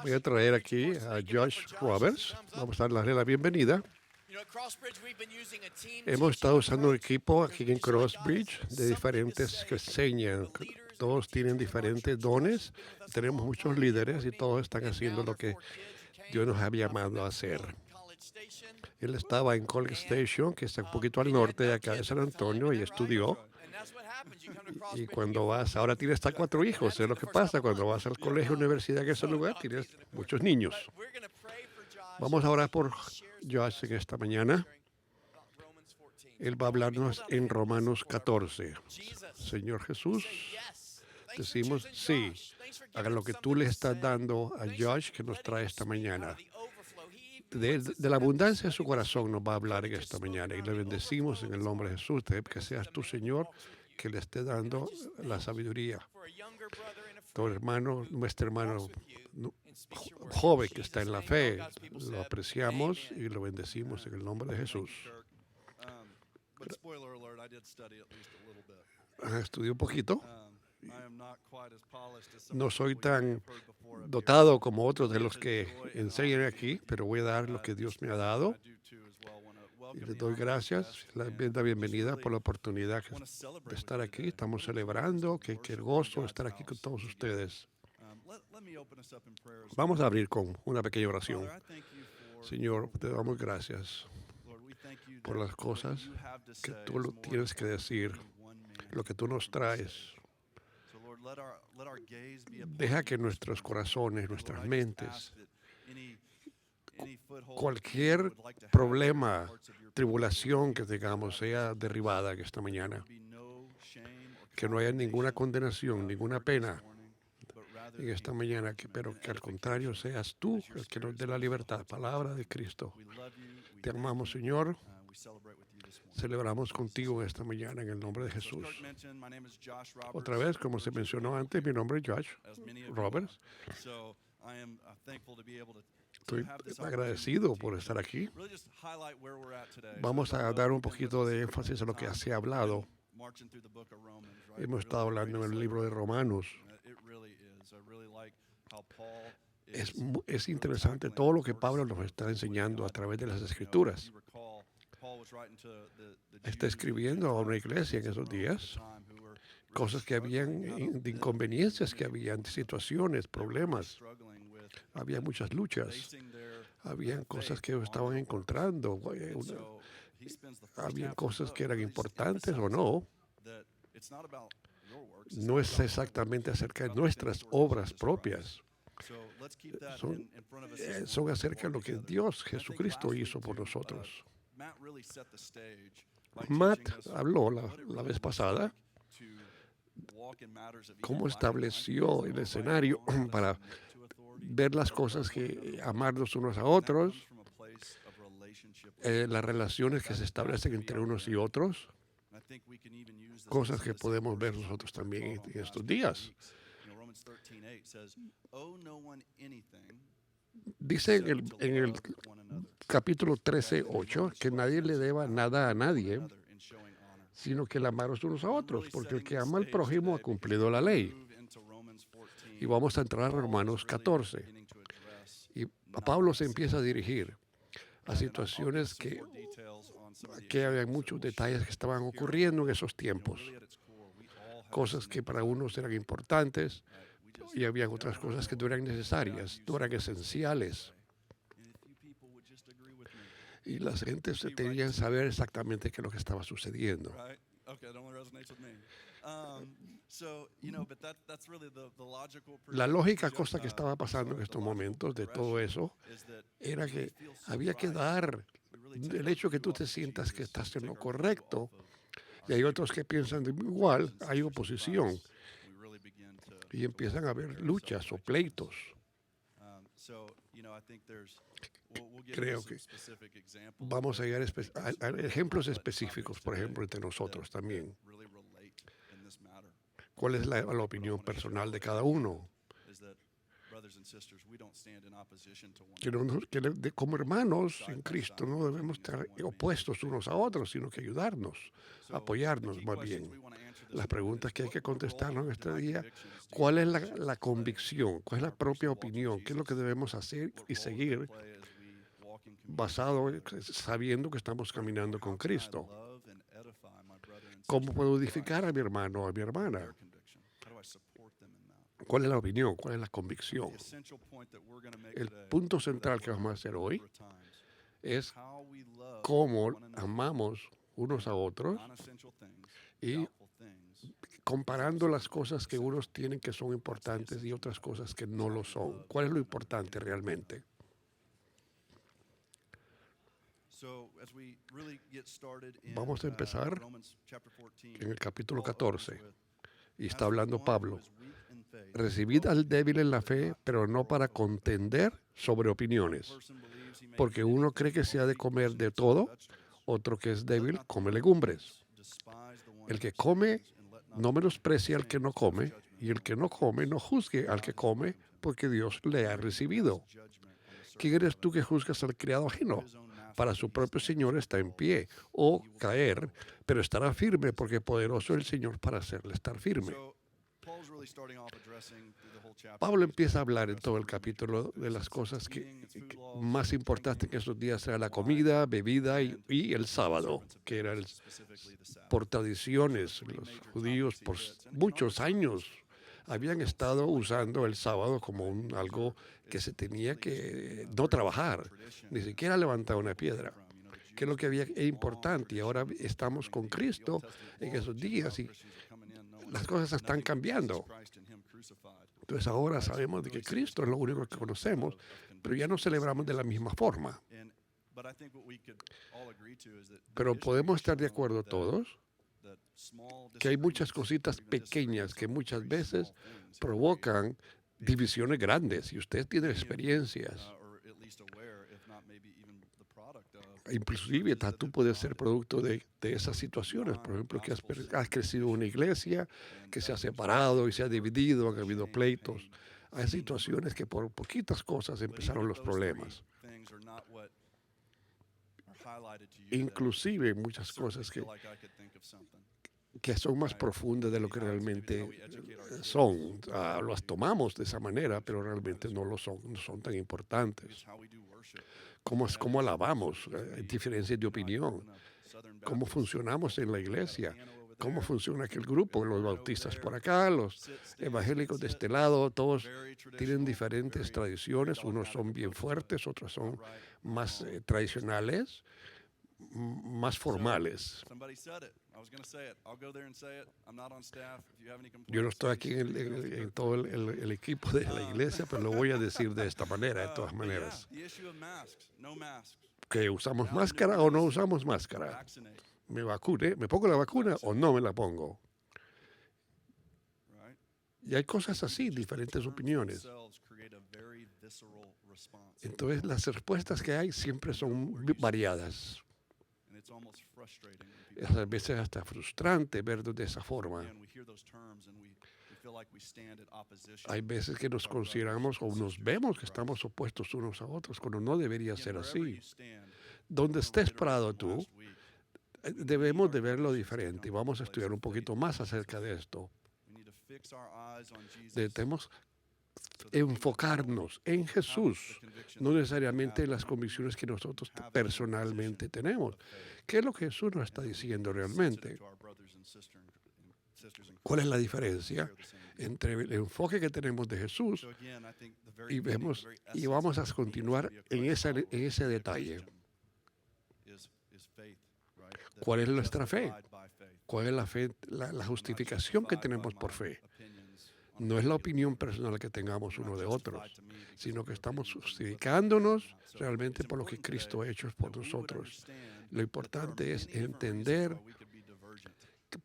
Voy a traer aquí a Josh Roberts. Vamos a darle la bienvenida. Hemos estado usando un equipo aquí en Crossbridge de diferentes que enseñan. Todos tienen diferentes dones. Tenemos muchos líderes y todos están haciendo lo que Dios nos ha llamado a hacer. Él estaba en College Station, que está un poquito al norte de acá de San Antonio, y estudió. Y cuando vas, ahora tienes hasta 4 hijos. Es lo que pasa cuando vas al colegio, universidad, en ese lugar, tienes muchos niños. Vamos a orar por Josh en esta mañana. Él va a hablarnos en Romanos 14. Señor Jesús, decimos sí. Haga lo que tú le estás dando a Josh que nos trae esta mañana. De la abundancia de su corazón nos va a hablar en esta mañana y le bendecimos en el nombre de Jesús, que seas tu Señor que le esté dando la sabiduría. Tu hermano, nuestro hermano joven que está en la fe, lo apreciamos y lo bendecimos en el nombre de Jesús. Estudié un poquito. No soy tan dotado como otros de los que enseñan aquí, pero voy a dar lo que Dios me ha dado. Y les doy gracias, la bienvenida por la oportunidad de estar aquí. Estamos celebrando, que el gozo de estar aquí con todos ustedes. Vamos a abrir con una pequeña oración. Señor, te damos gracias por las cosas que tú tienes que decir, lo que tú nos traes. Deja que nuestros corazones, nuestras mentes, cualquier problema, tribulación que tengamos sea derribada esta mañana. Que no haya ninguna condenación, ninguna pena en esta mañana, pero que al contrario seas tú el que nos dé la libertad. Palabra de Cristo. Te amamos, Señor. Celebramos contigo esta mañana en el nombre de Jesús. Otra vez, como se mencionó antes, mi nombre es Josh Roberts. Estoy agradecido por estar aquí. Vamos a dar un poquito de énfasis a lo que se ha hablado. Hemos estado hablando en el libro de Romanos. Es interesante todo lo que Pablo nos está enseñando a través de las Escrituras. Está escribiendo a una iglesia en esos días, cosas que habían, de inconveniencias que habían, situaciones, problemas. Había muchas luchas, habían cosas que estaban encontrando, habían cosas que eran importantes o no. No es exactamente acerca de nuestras obras propias. Son acerca de lo que Dios, Jesucristo, hizo por nosotros. Matt habló la vez pasada cómo estableció el escenario para ver las cosas, que amarnos unos a otros, las relaciones que se establecen entre unos y otros, cosas que podemos ver nosotros también en estos días. Dice en el capítulo 13:8 que nadie le deba nada a nadie, sino que el amarnos unos a otros, porque el que ama al prójimo ha cumplido la ley. Y vamos a entrar a Romanos 14. Y a Pablo se empieza a dirigir a situaciones que había muchos detalles que estaban ocurriendo en esos tiempos. Cosas que para unos eran importantes y había otras cosas que no eran necesarias, no eran esenciales. Y las gentes tenían que saber exactamente qué es lo que estaba sucediendo. La lógica cosa que estaba pasando en estos momentos de todo eso era que había que dar el hecho que tú te sientas que estás en lo correcto, y hay otros que piensan igual, hay oposición y empiezan a haber luchas o pleitos. Creo que vamos a llegar a ejemplos específicos, por ejemplo, entre nosotros también. ¿Cuál es la opinión personal de cada uno? Como hermanos en Cristo no debemos estar opuestos unos a otros, sino que ayudarnos, apoyarnos más bien. Las preguntas que hay que contestarnos en este día: ¿cuál es la convicción? ¿Cuál es la propia opinión? ¿Qué es lo que debemos hacer y seguir basado sabiendo que estamos caminando con Cristo? ¿Cómo puedo edificar a mi hermano o a mi hermana? ¿Cuál es la opinión? ¿Cuál es la convicción? El punto central que vamos a hacer hoy es cómo amamos unos a otros y comparando las cosas que unos tienen que son importantes y otras cosas que no lo son. ¿Cuál es lo importante realmente? Vamos a empezar en el capítulo 14 y está hablando Pablo. Recibid al débil en la fe, pero no para contender sobre opiniones, porque uno cree que se ha de comer de todo, otro que es débil come legumbres. El que come no menosprecie al que no come, y el que no come no juzgue al que come, porque Dios le ha recibido. ¿Quién eres tú que juzgas al criado ajeno? Para su propio Señor está en pie, o caer, pero estará firme, porque poderoso es el Señor para hacerle estar firme. Pablo empieza a hablar en todo el capítulo de las cosas que más importantes que esos días era la comida, bebida y el sábado, que era por tradiciones. Los judíos por muchos años habían estado usando el sábado como algo que se tenía que no trabajar, ni siquiera levantar una piedra, que es lo que había es importante. Y ahora estamos con Cristo en esos días y las cosas están cambiando. Entonces ahora sabemos de que Cristo es lo único que conocemos, pero ya no celebramos de la misma forma. Pero podemos estar de acuerdo todos que hay muchas cositas pequeñas que muchas veces provocan divisiones grandes, y usted tiene experiencias. Inclusive tú puedes ser producto de esas situaciones. Por ejemplo, que has crecido en una iglesia que se ha separado y se ha dividido, han habido pleitos. Hay situaciones que por poquitas cosas empezaron los problemas. Inclusive muchas cosas que son más profundas de lo que realmente son. Las tomamos de esa manera, pero realmente no lo son, no son tan importantes. ¿Cómo alabamos? Hay diferencias de opinión. ¿Cómo funcionamos en la iglesia? ¿Cómo funciona aquel grupo? Los bautistas por acá, los evangélicos de este lado, todos tienen diferentes tradiciones. Unos son bien fuertes, otros son más tradicionales, más formales. Yo no estoy aquí en todo el equipo de la iglesia, pero lo voy a decir de esta manera, de todas maneras. ¿Que usamos máscara o no usamos máscara? ¿Me vacune? ¿Me pongo la vacuna o no me la pongo? Y hay cosas así, diferentes opiniones. Entonces las respuestas que hay siempre son variadas. A veces hasta frustrante verlo de esa forma. Hay veces que nos consideramos o nos vemos que estamos opuestos unos a otros, cuando no debería ser así. Donde estés parado tú, debemos de verlo diferente. Y vamos a estudiar un poquito más acerca de esto. Debemos enfocarnos en Jesús, no necesariamente en las convicciones que nosotros personalmente tenemos. ¿Qué es lo que Jesús nos está diciendo realmente? ¿Cuál es la diferencia entre el enfoque que tenemos de Jesús y vamos a continuar en ese detalle? ¿Cuál es nuestra fe? ¿Cuál es la fe, la justificación que tenemos por fe? No es la opinión personal que tengamos uno de otros, sino que estamos justificándonos realmente por lo que Cristo ha hecho por nosotros. Lo importante es entender que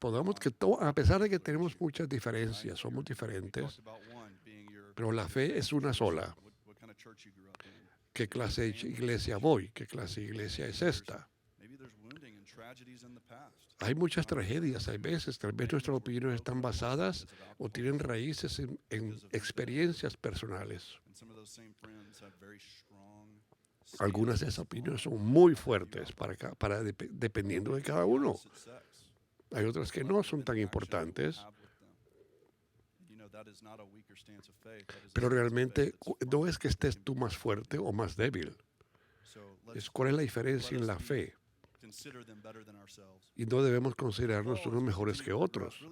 a pesar de que tenemos muchas diferencias, somos diferentes, pero la fe es una sola. ¿Qué clase de iglesia voy? ¿Qué clase de iglesia es esta? Hay muchas tragedias, hay veces, tal vez nuestras opiniones están basadas o tienen raíces en experiencias personales. Algunas de esas opiniones son muy fuertes dependiendo de cada uno. Hay otras que no son tan importantes, pero realmente no es que estés tú más fuerte o más débil. Es cuál es la diferencia en la fe. Y no debemos considerarnos unos mejores que otros.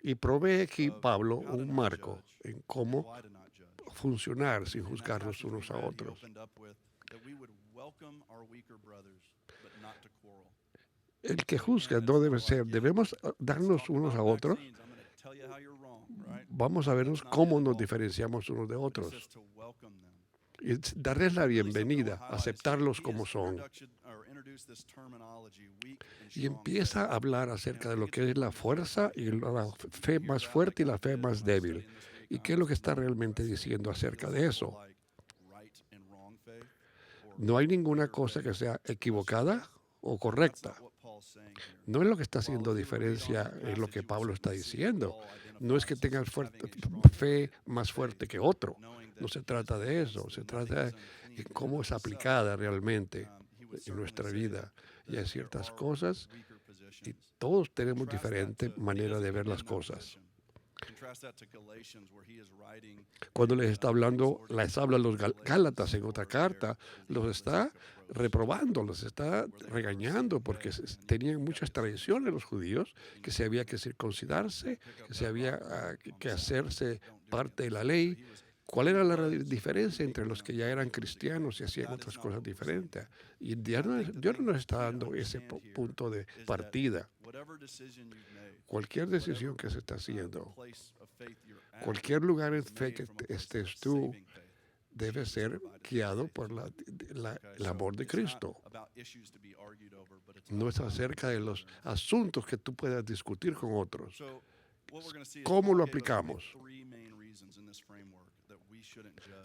Y provee aquí Pablo un marco en cómo funcionar sin juzgarnos unos a otros. El que juzga no debe ser, debemos darnos unos a otros. Vamos a vernos cómo nos diferenciamos unos de otros. Y darles la bienvenida, aceptarlos como son. Y empieza a hablar acerca de lo que es la fuerza y la fe más fuerte y la fe más débil. ¿Y qué es lo que está realmente diciendo acerca de eso? No hay ninguna cosa que sea equivocada o correcta. No es lo que está haciendo diferencia en lo que Pablo está diciendo. No es que tengas fe más fuerte que otro. No se trata de eso. Se trata de cómo es aplicada realmente en nuestra vida. Y hay ciertas cosas y todos tenemos diferente manera de ver las cosas. Cuando les está hablando, les habla a los Gálatas en otra carta, los está reprobando, los está regañando porque tenían muchas tradiciones los judíos, que se había que circuncidarse, que se había que hacerse parte de la ley. ¿Cuál era la diferencia entre los que ya eran cristianos y hacían otras cosas diferentes? Y Dios no nos está dando ese punto de partida. Cualquier decisión que se está haciendo, cualquier lugar en fe que estés tú, debe ser guiado por el amor de Cristo. No es acerca de los asuntos que tú puedas discutir con otros. ¿Cómo lo aplicamos?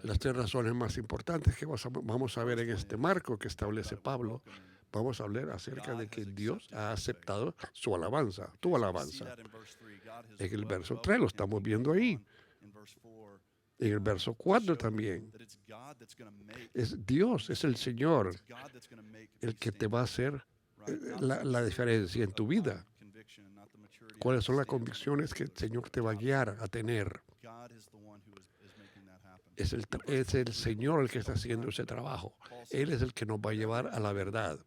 Las tres razones más importantes que vamos a ver en este marco que establece Pablo, vamos a hablar acerca de que Dios ha aceptado su alabanza, tu alabanza. En el verso 3 lo estamos viendo ahí. En el verso 4 también. Es Dios, es el Señor, el que te va a hacer la diferencia en tu vida. ¿Cuáles son las convicciones que el Señor te va a guiar a tener? Es el Señor el que está haciendo ese trabajo. Él es el que nos va a llevar a la verdad.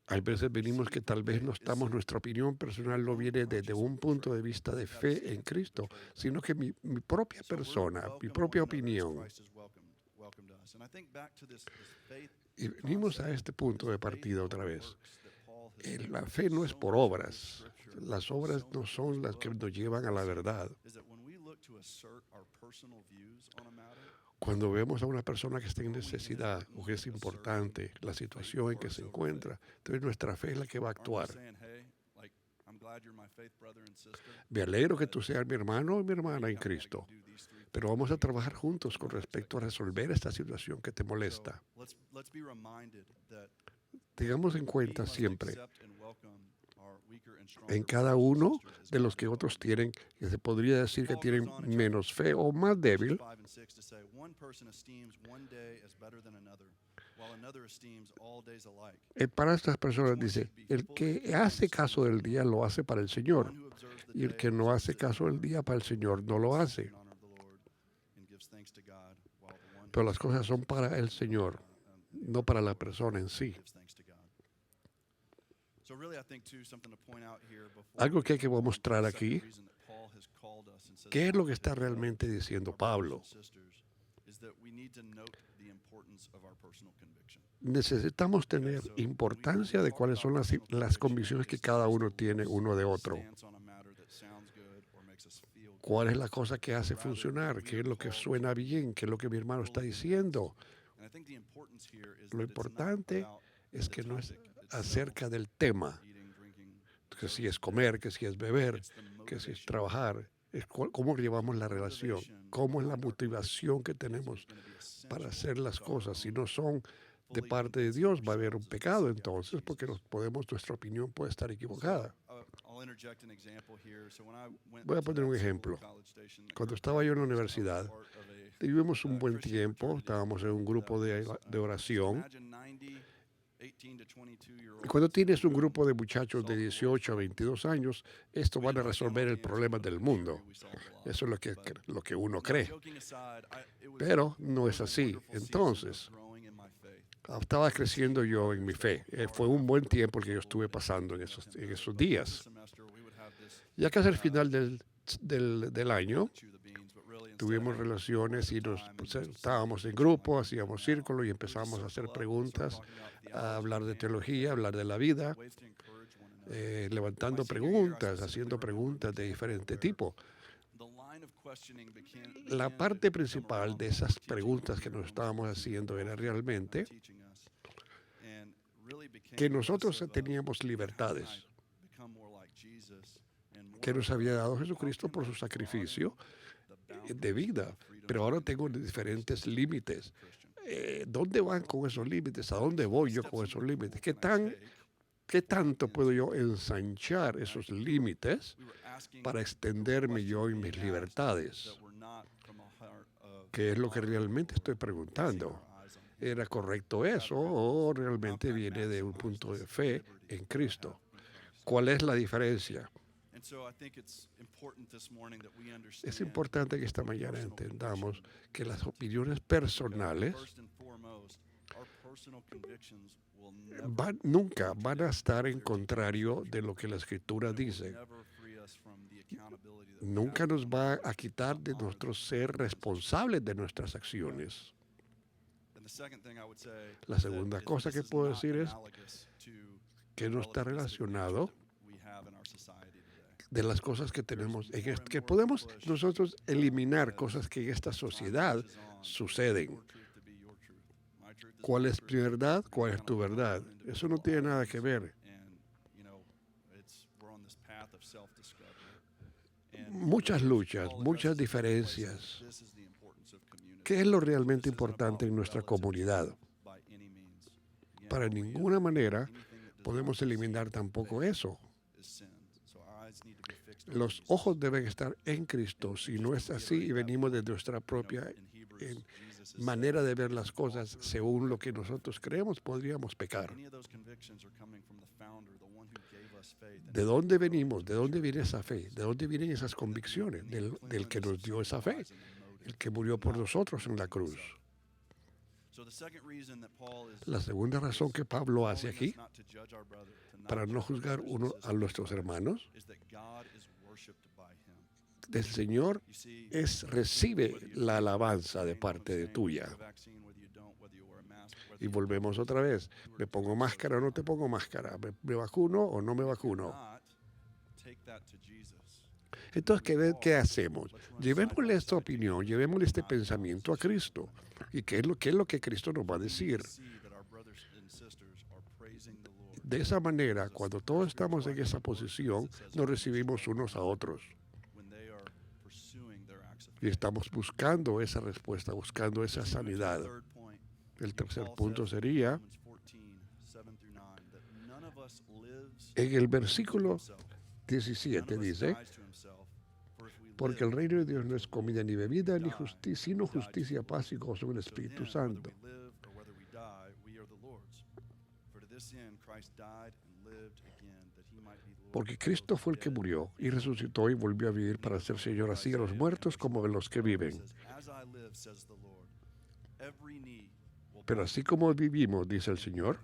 Hay veces venimos que tal vez no estamos, nuestra opinión personal no viene desde un punto de vista de fe en Cristo, sino que mi propia persona, mi propia opinión. Y venimos a este punto de partida otra vez. La fe no es por obras. Las obras no son las que nos llevan a la verdad. Cuando vemos a una persona que está en necesidad o que es importante la situación en que se encuentra, entonces nuestra fe es la que va a actuar. Me alegro que tú seas mi hermano o mi hermana en Cristo, pero vamos a trabajar juntos con respecto a resolver esta situación que te molesta. Tengamos en cuenta siempre en cada uno de los que otros tienen, que se podría decir que tienen menos fe o más débil. Para estas personas dice, el que hace caso del día lo hace para el Señor, y el que no hace caso del día para el Señor no lo hace. Pero las cosas son para el Señor, no para la persona en sí. Algo que hay que mostrar aquí, ¿qué es lo que está realmente diciendo Pablo? Necesitamos tener importancia de cuáles son las convicciones que cada uno tiene uno de otro. ¿Cuál es la cosa que hace funcionar? ¿Qué es lo que suena bien? ¿Qué es lo que mi hermano está diciendo? Lo importante es que no es acerca del tema, que si es comer, que si es beber, que si es trabajar, es cómo llevamos la relación, cómo es la motivación que tenemos para hacer las cosas. Si no son de parte de Dios, va a haber un pecado entonces, porque nuestra opinión puede estar equivocada. Voy a poner un ejemplo. Cuando estaba yo en la universidad, tuvimos un buen tiempo, estábamos en un grupo de oración. Y cuando tienes un grupo de muchachos de 18 a 22 años, esto van a resolver el problema del mundo. Eso es lo que uno cree. Pero no es así. Entonces, estaba creciendo yo en mi fe. Fue un buen tiempo el que yo estuve pasando en esos días. Ya casi al final del año, tuvimos relaciones y estábamos en grupo, hacíamos círculo y empezamos a hacer preguntas, a hablar de teología, a hablar de la vida, levantando preguntas, haciendo preguntas de diferente tipo. La parte principal de esas preguntas que nos estábamos haciendo era realmente que nosotros teníamos libertades que nos había dado Jesucristo por su sacrificio de vida, pero ahora tengo diferentes límites. ¿Dónde van con esos límites? ¿A dónde voy yo con esos límites? ¿Qué tanto puedo yo ensanchar esos límites para extenderme yo en mis libertades? ¿Qué es lo que realmente estoy preguntando? ¿Era correcto eso o realmente viene de un punto de fe en Cristo? ¿Cuál es la diferencia? Es importante que esta mañana entendamos que las opiniones personales nunca van a estar en contrario de lo que la Escritura dice. Nunca nos va a quitar de nuestro ser responsables de nuestras acciones. La segunda cosa que puedo decir es que no está relacionado de las cosas que tenemos, que podemos nosotros eliminar cosas que en esta sociedad suceden. ¿Cuál es mi verdad? ¿Cuál es tu verdad? Eso no tiene nada que ver. Muchas luchas, muchas diferencias. ¿Qué es lo realmente importante en nuestra comunidad? Para ninguna manera podemos eliminar tampoco eso. Los ojos deben estar en Cristo. Si no es así y venimos de nuestra propia manera de ver las cosas según lo que nosotros creemos, podríamos pecar. ¿De dónde venimos? ¿De dónde viene esa fe? ¿De dónde vienen esas convicciones? Del que nos dio esa fe, el que murió por nosotros en la cruz. La segunda razón que Pablo hace aquí para no juzgar uno a nuestros hermanos, el Señor recibe la alabanza de parte de tuya. Y volvemos otra vez. ¿Me pongo máscara o no te pongo máscara? ¿Me vacuno o no me vacuno? Entonces, ¿qué hacemos? Llevémosle esta opinión, llevémosle este pensamiento a Cristo. ¿Y qué es lo que Cristo nos va a decir? De esa manera, cuando todos estamos en esa posición, nos recibimos unos a otros. Y estamos buscando esa respuesta, buscando esa sanidad. El tercer punto sería, en el versículo 17 dice, porque el reino de Dios no es comida ni bebida, ni sino justicia, paz y gozo en el Espíritu Santo. Porque Cristo fue el que murió y resucitó y volvió a vivir para ser Señor así a los muertos como a los que viven. Pero así como vivimos, dice el Señor,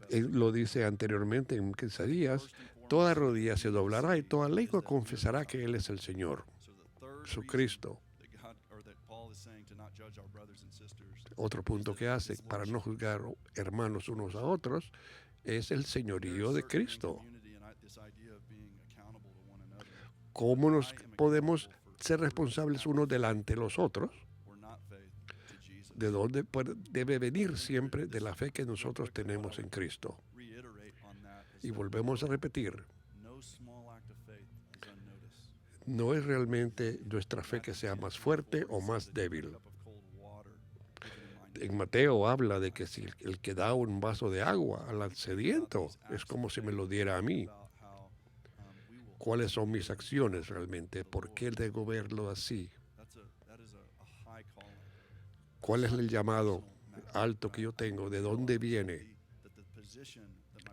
Él lo dice anteriormente en Isaías, toda rodilla se doblará y toda lengua confesará que Él es el Señor, Jesucristo. Otro punto que hace para no juzgar hermanos unos a otros es el señorío de Cristo. ¿Cómo nos podemos ser responsables unos delante de los otros? ¿De dónde debe venir siempre? De la fe que nosotros tenemos en Cristo. Y volvemos a repetir, no es realmente nuestra fe que sea más fuerte o más débil. En Mateo habla de que si el que da un vaso de agua al sediento es como si me lo diera a mí. ¿Cuáles son mis acciones realmente? ¿Por qué debo verlo así? ¿Cuál es el llamado alto que yo tengo? ¿De dónde viene?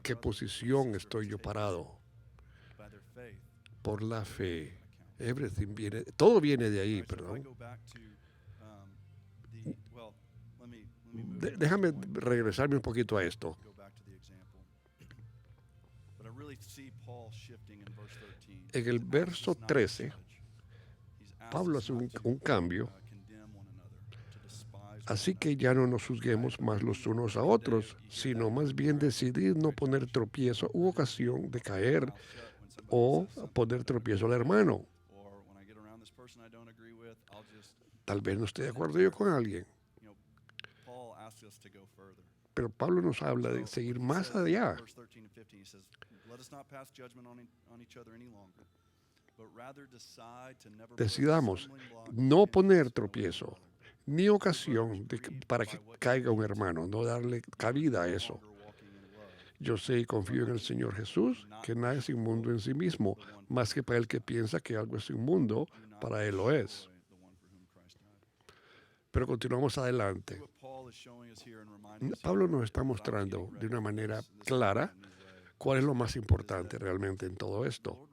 ¿Qué posición estoy yo parado? Por la fe. Everything viene, todo viene de ahí, perdón. Déjame regresarme un poquito a esto. En el verso 13, Pablo hace un cambio. Así que ya no nos juzguemos más los unos a otros, sino más bien decidir no poner tropiezo u ocasión de caer o poner tropiezo al hermano. Tal vez no esté de acuerdo yo con alguien, pero Pablo nos habla de seguir más allá. Decidamos no poner tropiezo ni ocasión para que caiga un hermano, no darle cabida a eso. Yo sé y confío en el Señor Jesús, que nada es inmundo en sí mismo, más que para el que piensa que algo es inmundo, para él lo es. Pero continuamos adelante. Pablo nos está mostrando de una manera clara cuál es lo más importante realmente en todo esto.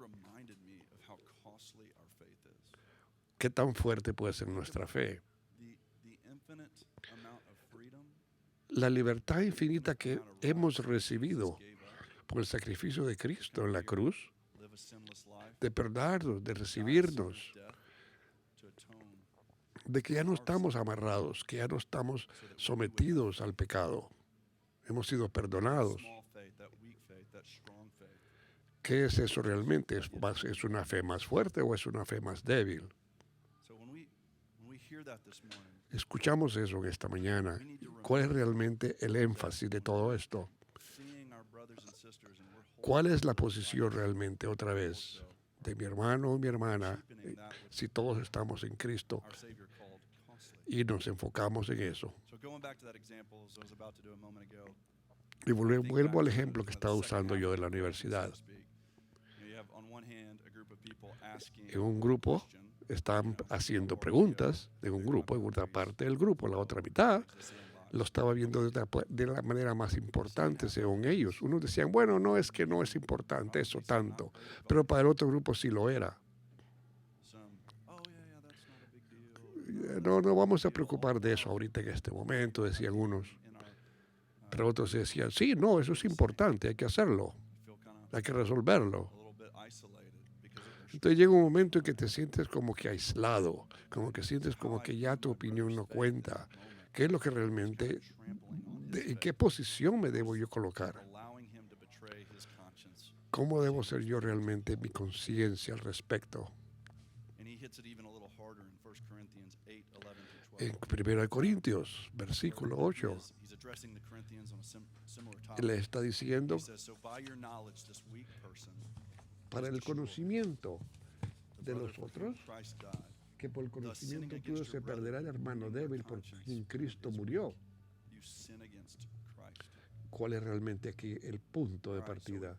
¿Qué tan fuerte puede ser nuestra fe? La libertad infinita que hemos recibido por el sacrificio de Cristo en la cruz, de perdonarnos, de recibirnos, de que ya no estamos amarrados, que ya no estamos sometidos al pecado. Hemos sido perdonados. ¿Qué es eso realmente? ¿Es una fe más fuerte o es una fe más débil? Escuchamos eso en esta mañana. ¿Cuál es realmente el énfasis de todo esto? ¿Cuál es la posición realmente otra vez de mi hermano o mi hermana si todos estamos en Cristo y nos enfocamos en eso? Y vuelvo al ejemplo que estaba usando yo de la universidad. En un grupo están haciendo preguntas, en un grupo, en una parte del grupo, la otra mitad lo estaba viendo de la manera más importante según ellos. Unos decían, bueno, no es que no es importante eso tanto, pero para el otro grupo sí lo era. No, no vamos a preocupar de eso ahorita en este momento, decían unos. Pero otros decían, sí, no, eso es importante, hay que hacerlo, hay que resolverlo. Entonces llega un momento en que te sientes como que aislado, como que sientes como que ya tu opinión no cuenta. ¿Qué es lo que realmente, en qué posición me debo yo colocar? ¿Cómo debo ser yo realmente mi conciencia al respecto? En 1 Corintios, versículo 8, le está diciendo, para el conocimiento de los otros, que por el conocimiento tuyo se perderá el hermano débil por quien Cristo murió. ¿Cuál es realmente aquí el punto de partida?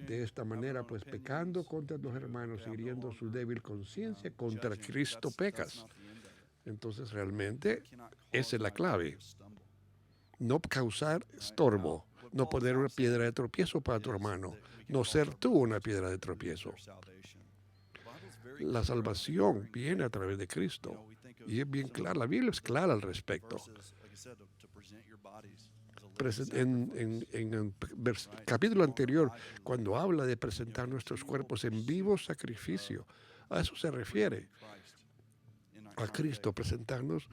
De esta manera, pues pecando contra los hermanos, hiriendo su débil conciencia, contra Cristo pecas. Entonces realmente esa es la clave. No causar estorbo, no poner una piedra de tropiezo para tu hermano, no ser tú una piedra de tropiezo. La salvación viene a través de Cristo y es bien clara, la Biblia es clara al respecto. En el capítulo anterior, cuando habla de presentar nuestros cuerpos en vivo sacrificio, a eso se refiere. A Cristo, presentarnos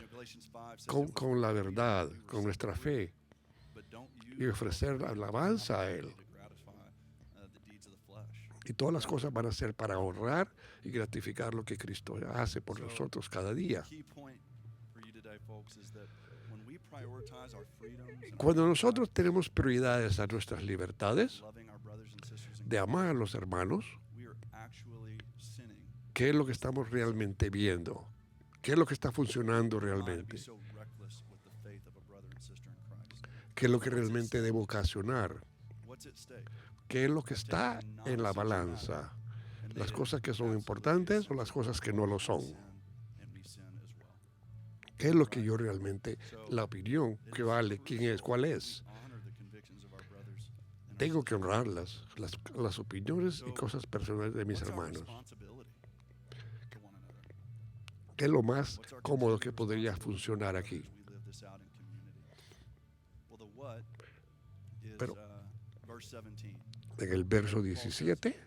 con la verdad, con nuestra fe y ofrecer alabanza a Él. Y todas las cosas van a ser para honrar y gratificar lo que Cristo hace por nosotros cada día. Cuando nosotros tenemos prioridades a nuestras libertades, de amar a los hermanos, ¿qué es lo que estamos realmente viendo? ¿Qué es lo que está funcionando realmente? ¿Qué es lo que realmente debo ocasionar? ¿Qué es lo que está en la balanza? ¿Las cosas que son importantes o las cosas que no lo son? ¿Qué es lo que yo realmente, la opinión que vale, quién es, cuál es? Tengo que honrar las opiniones y cosas personales de mis hermanos. ¿Qué es lo más cómodo que podría funcionar aquí? Pero en el verso 17,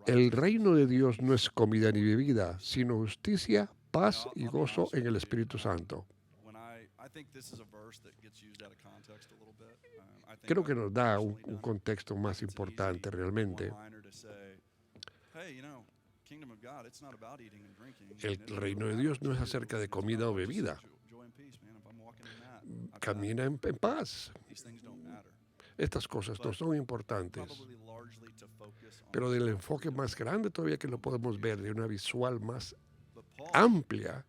el reino de Dios no es comida ni bebida, sino justicia, paz y gozo en el Espíritu Santo. Creo que nos da un contexto más importante realmente. El reino de Dios no es acerca de comida o bebida. Camina en paz. Estas cosas no son importantes. Pero del enfoque más grande todavía que lo podemos ver, de una visual más amplia,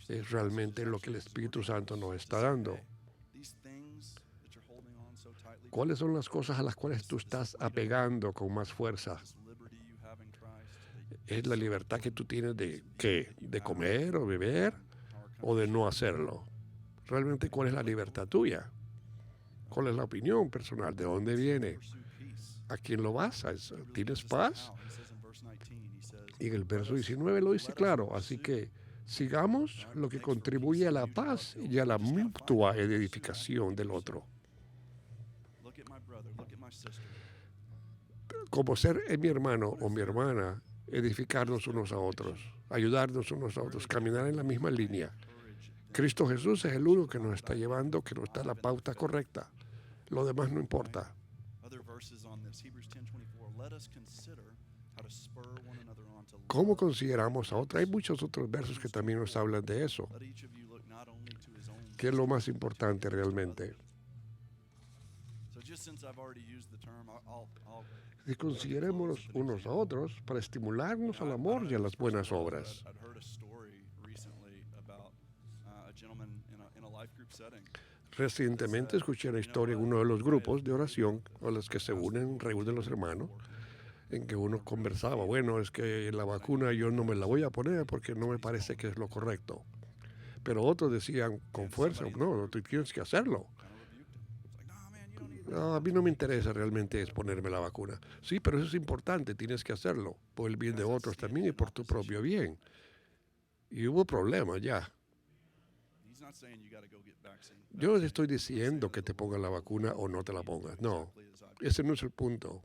es realmente lo que el Espíritu Santo nos está dando. ¿Cuáles son las cosas a las cuales tú estás apegando con más fuerza? ¿Es la libertad que tú tienes de qué? ¿De comer o beber o de no hacerlo? Realmente, ¿cuál es la libertad tuya? ¿Cuál es la opinión personal? ¿De dónde viene? ¿A quién lo basas? ¿Tienes paz? Y en el verso 19 lo dice claro. Así que sigamos lo que contribuye a la paz y a la mutua edificación del otro. Como ser mi hermano o mi hermana, edificarnos unos a otros, ayudarnos unos a otros, caminar en la misma línea. Cristo Jesús es el único que nos está llevando, que nos da la pauta correcta. Lo demás no importa. ¿Cómo consideramos a otros? Hay muchos otros versos que también nos hablan de eso. ¿Qué es lo más importante realmente? Y considerémonos unos a otros para estimularnos al amor y a las buenas obras. Recientemente escuché una historia en uno de los grupos de oración a los que se reúnen los hermanos, en que uno conversaba, bueno, es que la vacuna yo no me la voy a poner porque no me parece que es lo correcto. Pero otros decían con fuerza, no, tú tienes que hacerlo. No, a mí no me interesa realmente es ponerme la vacuna. Sí, pero eso es importante, tienes que hacerlo, por el bien de otros también y por tu propio bien. Y hubo problemas ya. Yo no te estoy diciendo que te pongas la vacuna o no te la pongas, no. Ese no es el punto.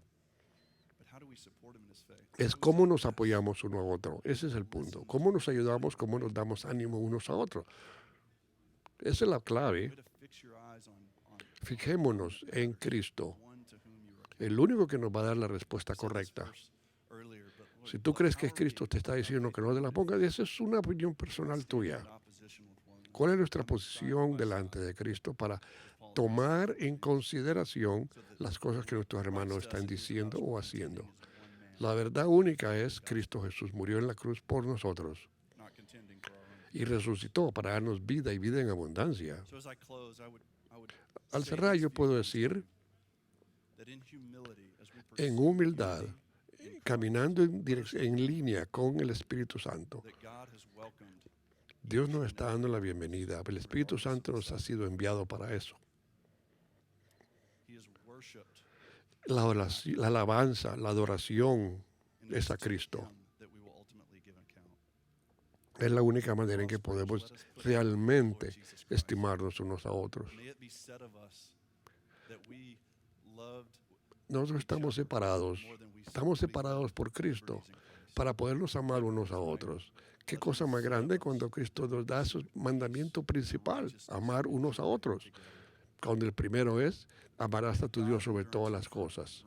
Es cómo nos apoyamos uno a otro. Ese es el punto. Cómo nos ayudamos, cómo nos damos ánimo unos a otros. Esa es la clave. Fijémonos en Cristo, el único que nos va a dar la respuesta correcta. Si tú crees que Cristo te está diciendo que no te la pongas, esa es una opinión personal tuya. ¿Cuál es nuestra posición delante de Cristo para tomar en consideración las cosas que nuestros hermanos están diciendo o haciendo? La verdad única es Cristo Jesús murió en la cruz por nosotros y resucitó para darnos vida y vida en abundancia. Al cerrar yo puedo decir, en humildad, caminando en línea con el Espíritu Santo, Dios nos está dando la bienvenida. El Espíritu Santo nos ha sido enviado para eso. La alabanza, la adoración es a Cristo. Es la única manera en que podemos realmente estimarnos unos a otros. Nosotros estamos separados por Cristo para podernos amar unos a otros. ¿Qué cosa más grande cuando Cristo nos da su mandamiento principal, amar unos a otros? Cuando el primero es, amarás a tu Dios sobre todas las cosas.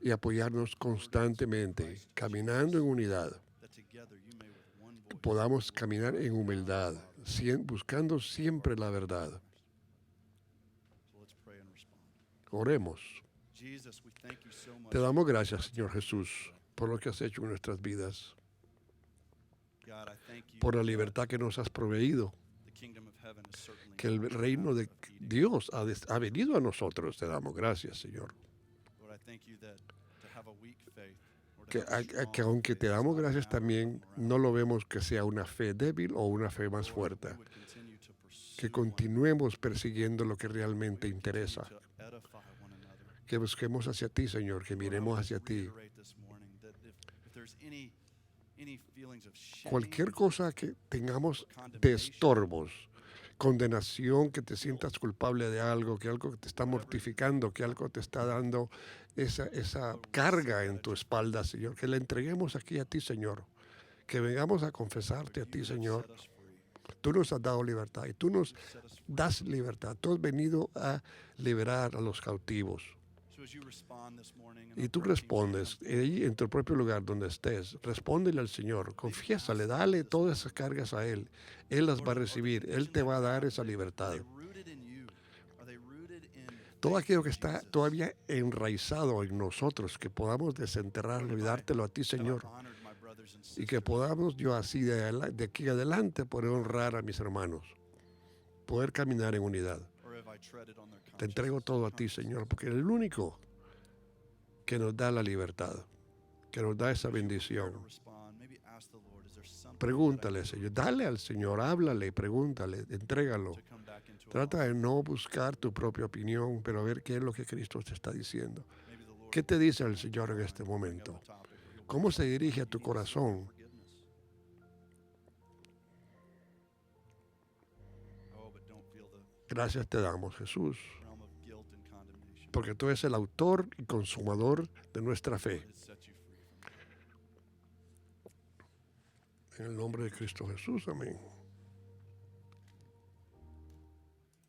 Y apoyarnos constantemente, caminando en unidad. Que podamos caminar en humildad, buscando siempre la verdad. Oremos. Te damos gracias, Señor Jesús, por lo que has hecho en nuestras vidas, por la libertad que nos has proveído que el reino de Dios ha venido a nosotros. Te damos gracias, Señor. Que aunque te damos gracias también, no lo vemos que sea una fe débil o una fe más fuerte. Que continuemos persiguiendo lo que realmente interesa. Que busquemos hacia ti, Señor, que miremos hacia ti. Cualquier cosa que tengamos de estorbos, condenación, que te sientas culpable de algo, que algo te está mortificando, que algo te está dando esa carga en tu espalda, Señor, que la entreguemos aquí a ti, Señor. Que vengamos a confesarte a ti, Señor. Tú nos has dado libertad y tú nos das libertad. Tú has venido a liberar a los cautivos. Y tú respondes ahí en tu propio lugar donde estés. Respóndele al Señor. Confiésale, dale todas esas cargas a Él. Él las va a recibir. Él te va a dar esa libertad. Todo aquello que está todavía enraizado en nosotros, que podamos desenterrarlo y dártelo a ti, Señor. Y que podamos yo así de aquí adelante poder honrar a mis hermanos. Poder caminar en unidad. Te entrego todo a ti, Señor, porque eres el único que nos da la libertad, que nos da esa bendición. Pregúntale, Señor, dale al Señor, háblale, pregúntale, entrégalo. Trata de no buscar tu propia opinión, pero ver qué es lo que Cristo te está diciendo. ¿Qué te dice el Señor en este momento? ¿Cómo se dirige a tu corazón? Gracias te damos, Jesús, porque tú eres el autor y consumador de nuestra fe. En el nombre de Cristo Jesús, amén.